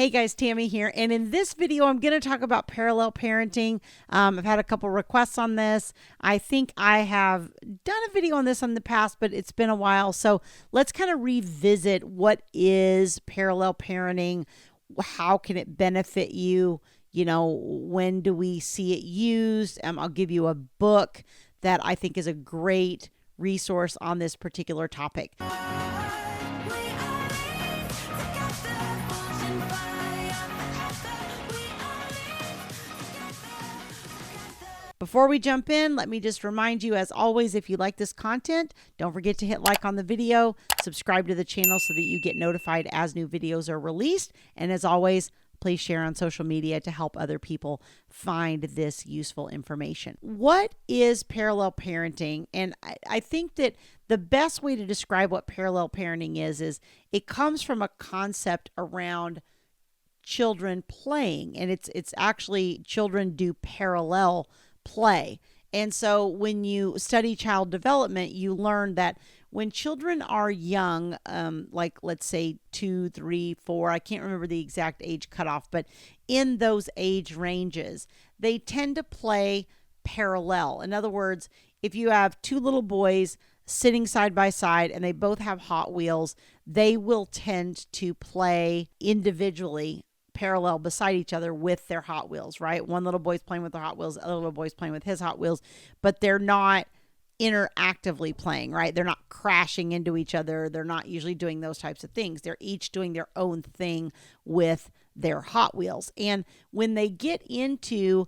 Hey guys, Tammy here. And in this video, I'm going to talk about parallel parenting. I've had a couple requests on this. I think I have done a video on this in the past, but it's been a while. So let's kind of revisit what is parallel parenting. How can it benefit you? You know, when do we see it used? I'll give you a book that I think is a great resource on this particular topic. Before we jump in, let me just remind you, as always, if you like this content, don't forget to hit like on the video, subscribe to the channel so that you get notified as new videos are released. And as always, please share on social media to help other people find this useful information. What is parallel parenting? And I think that the best way to describe what parallel parenting is it comes from a concept around children playing. And it's actually children do parallel play. And so when you study child development, you learn that when children are young, like let's say 2, 3, 4, I can't remember the exact age cutoff, but in those age ranges, they tend to play parallel. In other words, if you have two little boys sitting side by side and they both have Hot Wheels, they will tend to play individually parallel beside each other with their Hot Wheels, right? One little boy's playing with their Hot Wheels, the other little boy's playing with his Hot Wheels, but they're not interactively playing, right? They're not crashing into each other. They're not usually doing those types of things. They're each doing their own thing with their Hot Wheels. And when they get into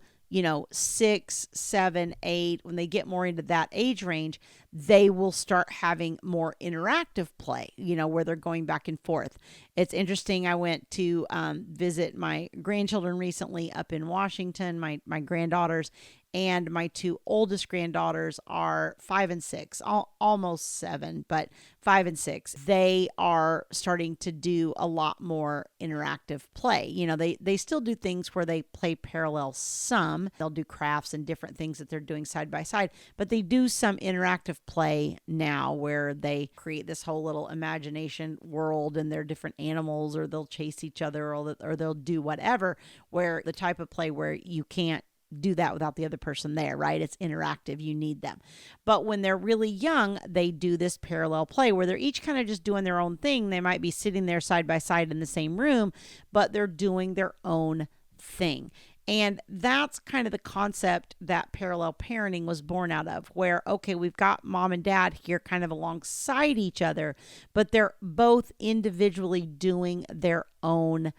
6, 7, 8, when they get more into that age range, they will start having more interactive play, where they're going back and forth. It's interesting. I went to visit my grandchildren recently up in Washington, my granddaughters, and my two oldest granddaughters are 5 and 6, almost 7, but 5 and 6. They are starting to do a lot more interactive play. They still do things where they play parallel some. They'll do crafts and different things that they're doing side by side, but they do some interactive play now where they create this whole little imagination world and they're different animals, or they'll chase each other, or they'll do whatever, where the type of play where you can't do that without the other person there, right? It's interactive. You need them. But when they're really young, they do this parallel play where they're each kind of just doing their own thing. They might be sitting there side by side in the same room, but they're doing their own thing. And that's kind of the concept that parallel parenting was born out of, where, okay, we've got mom and dad here kind of alongside each other, but they're both individually doing their own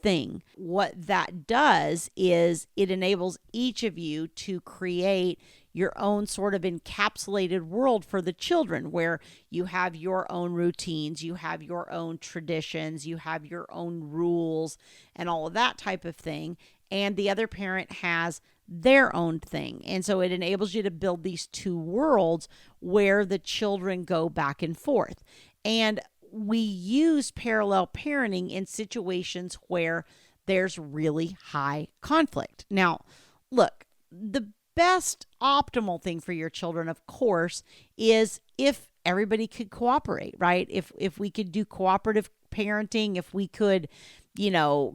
thing. What that does is it enables each of you to create your own sort of encapsulated world for the children, where you have your own routines, you have your own traditions, you have your own rules and all of that type of thing. And the other parent has their own thing. And so it enables you to build these two worlds where the children go back and forth. And we use parallel parenting in situations where there's really high conflict. Now, look, the best optimal thing for your children, of course, is if everybody could cooperate, right? If we could do cooperative parenting, if we could,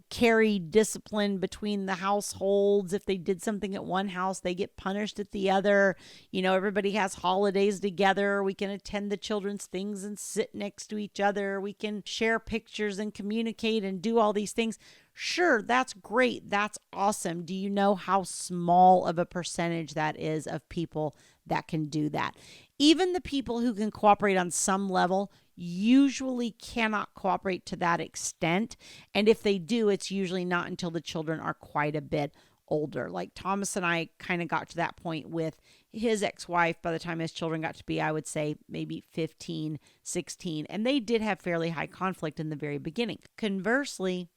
carry discipline between the households. If they did something at one house, they get punished at the other. Everybody has holidays together. We can attend the children's things and sit next to each other. We can share pictures and communicate and do all these things. Sure, that's great. That's awesome. Do you know how small of a percentage that is of people that can do that? Even the people who can cooperate on some level usually cannot cooperate to that extent. And if they do, it's usually not until the children are quite a bit older. Like Thomas and I kind of got to that point with his ex-wife by the time his children got to be, I would say, maybe 15, 16. And they did have fairly high conflict in the very beginning. Conversely,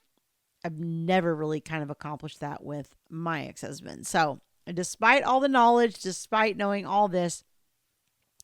I've never really kind of accomplished that with my ex-husband. So despite all the knowledge, despite knowing all this,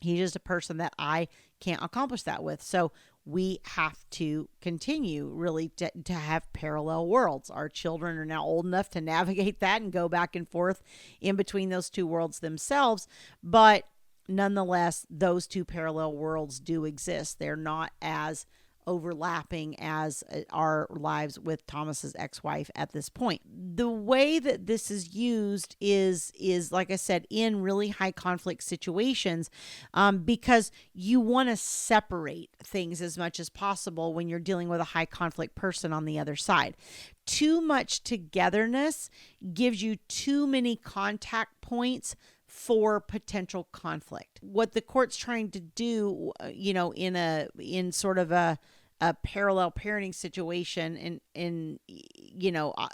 he's just a person that I can't accomplish that with. So we have to continue really to have parallel worlds. Our children are now old enough to navigate that and go back and forth in between those two worlds themselves. But nonetheless, those two parallel worlds do exist. They're not as overlapping as our lives with Thomas's ex-wife at this point. The way that this is used is like I said, in really high conflict situations, because you want to separate things as much as possible when you're dealing with a high conflict person on the other side. Too much togetherness gives you too many contact points for potential conflict. What the court's trying to do, in sort of a parallel parenting situation, and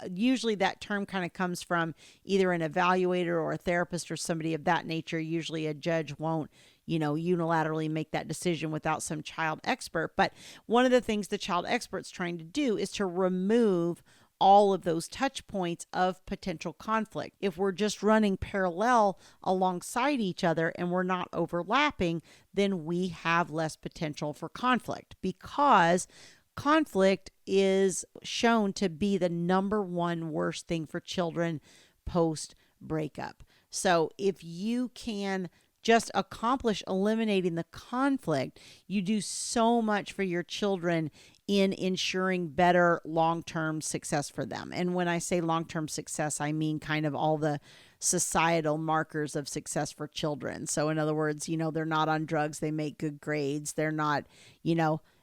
usually that term kind of comes from either an evaluator or a therapist or somebody of that nature. Usually a judge won't unilaterally make that decision without some child expert. But one of the things the child expert's trying to do is to remove all of those touch points of potential conflict. If we're just running parallel alongside each other and we're not overlapping, then we have less potential for conflict, because conflict is shown to be the number one worst thing for children post breakup. So if you can just accomplish eliminating the conflict, you do so much for your children in ensuring better long-term success for them. And when I say long-term success, I mean kind of all the societal markers of success for children. So in other words, they're not on drugs, they make good grades, they're not,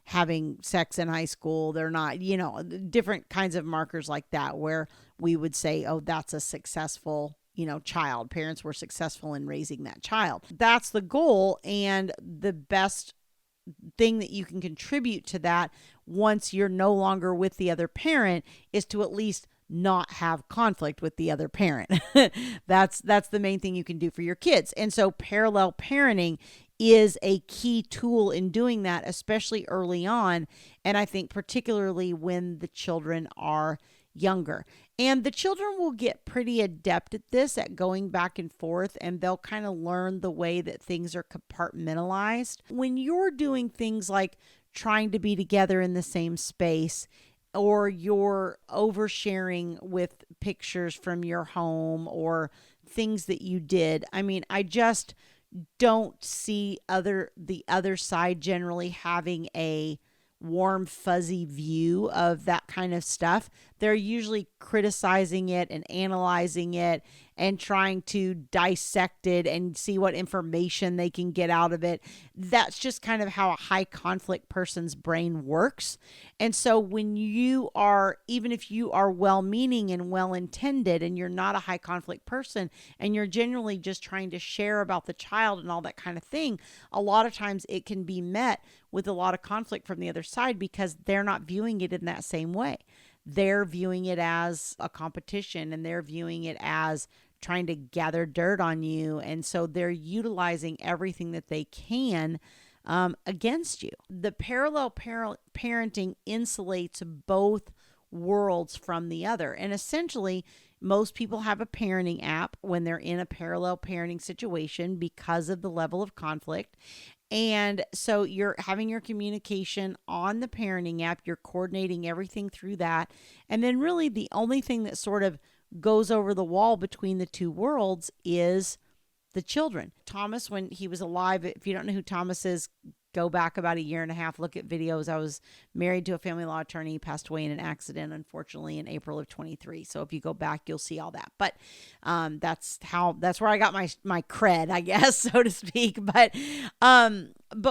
having sex in high school, they're not, different kinds of markers like that, where we would say, oh, that's a successful child. Parents were successful in raising that child. That's the goal. And the best thing that you can contribute to that once you're no longer with the other parent is to at least not have conflict with the other parent. That's the main thing you can do for your kids. And so parallel parenting is a key tool in doing that, especially early on. And I think particularly when the children are younger. And the children will get pretty adept at this, at going back and forth, and they'll kind of learn the way that things are compartmentalized. When you're doing things like trying to be together in the same space, or you're oversharing with pictures from your home or things that you did, I just don't see the other side generally having a warm, fuzzy view of that kind of stuff. They're usually criticizing it and analyzing it and trying to dissect it and see what information they can get out of it. That's just kind of how a high conflict person's brain works. And so when you are, even if you are well-meaning and well-intended and you're not a high conflict person and you're generally just trying to share about the child and all that kind of thing, a lot of times it can be met with a lot of conflict from the other side because they're not viewing it in that same way. They're viewing it as a competition, and they're viewing it as trying to gather dirt on you. And so they're utilizing everything that they can against you. The parallel parenting insulates both worlds from the other. And essentially, most people have a parenting app when they're in a parallel parenting situation because of the level of conflict. And so you're having your communication on the parenting app, you're coordinating everything through that. And then really the only thing that sort of goes over the wall between the two worlds is the children. Thomas, when he was alive, if you don't know who Thomas is, go back about a year and a half, look at videos. I was married to a family law attorney. He passed away in an accident, unfortunately, in April of 23. So if you go back, you'll see all that. But that's where I got my cred, I guess, so to speak. But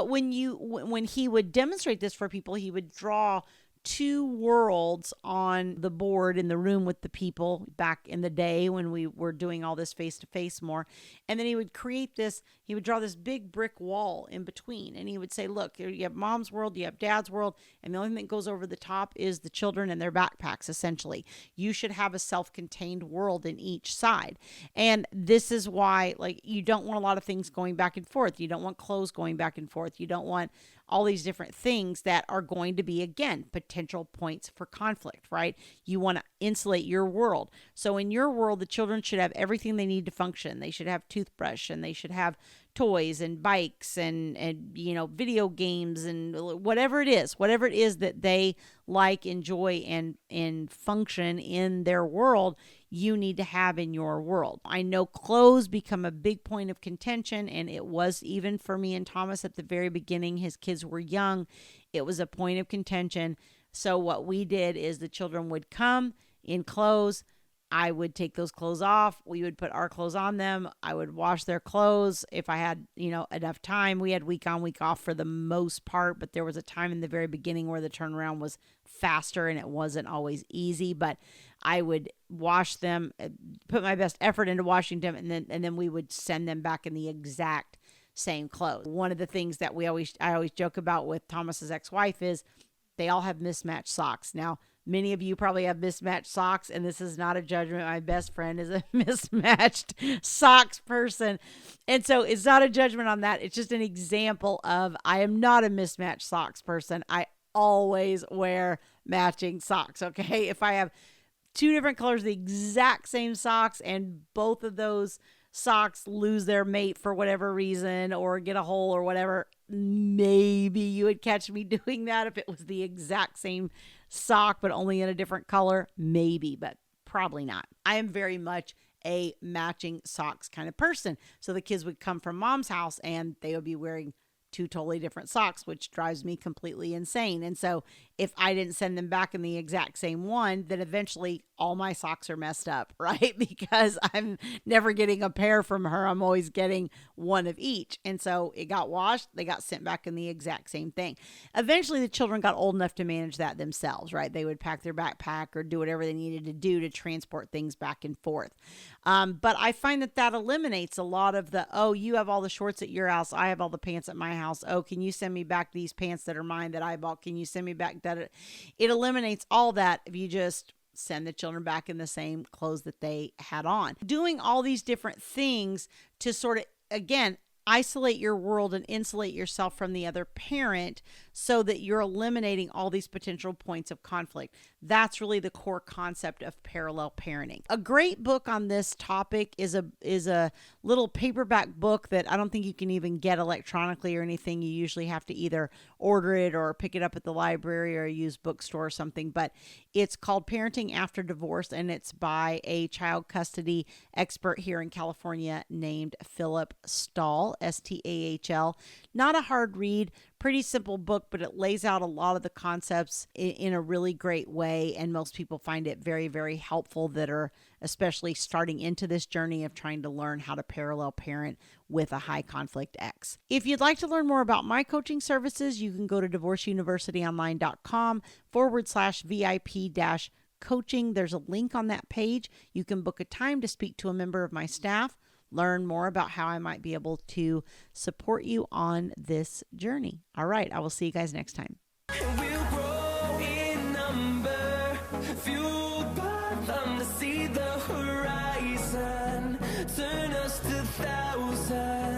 when he would demonstrate this for people, he would draw two worlds on the board in the room with the people back in the day when we were doing all this face-to-face more. And then he would draw this big brick wall in between. And he would say, look, you have mom's world, you have dad's world, and the only thing that goes over the top is the children and their backpacks, essentially. You should have a self-contained world in each side. And this is why, you don't want a lot of things going back and forth. You don't want clothes going back and forth. You don't want all these different things that are going to be, again, potential points for conflict, right? You want to insulate your world. So in your world, the children should have everything they need to function. They should have toothbrush, and they should have toys and bikes and video games and whatever it is that they like, enjoy, and function in their world, you need to have in your world. I know clothes become a big point of contention, and it was even for me and Thomas at the very beginning. His kids were young. It was a point of contention. So what we did is the children would come in clothes. I would take those clothes off. We would put our clothes on them. I would wash their clothes if I had, enough time. We had week on, week off for the most part, but there was a time in the very beginning where the turnaround was faster and it wasn't always easy, but I would wash them, put my best effort into washing them, and then we would send them back in the exact same clothes. One of the things that I always joke about with Thomas's ex-wife is they all have mismatched socks. Now, many of you probably have mismatched socks, and this is not a judgment. My best friend is a mismatched socks person. And so it's not a judgment on that. It's just an example of I am not a mismatched socks person. I always wear matching socks, okay? If I have two different colors, the exact same socks, and both of those socks lose their mate for whatever reason or get a hole or whatever, maybe you would catch me doing that if it was the exact same sock but only in a different color, maybe, but probably not. I am very much a matching socks kind of person. So the kids would come from mom's house and they would be wearing two totally different socks, which drives me completely insane. And so if I didn't send them back in the exact same one, then eventually all my socks are messed up, right? Because I'm never getting a pair from her. I'm always getting one of each. And so it got washed. They got sent back in the exact same thing. Eventually the children got old enough to manage that themselves, right? They would pack their backpack or do whatever they needed to do to transport things back and forth. But I find that eliminates a lot of the, oh, you have all the shorts at your house. I have all the pants at my house. Oh, can you send me back these pants that are mine that I bought? Can you send me back that? It eliminates all that if you just send the children back in the same clothes that they had on. Doing all these different things to sort of, again, isolate your world and insulate yourself from the other parent so that you're eliminating all these potential points of conflict. That's really the core concept of parallel parenting. A great book on this topic is a little paperback book that I don't think you can even get electronically or anything. You usually have to either order it or pick it up at the library or a used bookstore or something, but it's called Parenting After Divorce, and it's by a child custody expert here in California named Philip Stahl, Stahl. Not a hard read, pretty simple book, but it lays out a lot of the concepts in a really great way, and most people find it very, very helpful that are especially starting into this journey of trying to learn how to parallel parent with a high conflict ex. If you'd like to learn more about my coaching services, you can go to divorceuniversityonline.com/VIP-coaching. There's a link on that page. You can book a time to speak to a member of my staff, learn more about how I might be able to support you on this journey. All right, I will see you guys next time. We'll grow in number, fueled by them to see the horizon, turn us to thousands.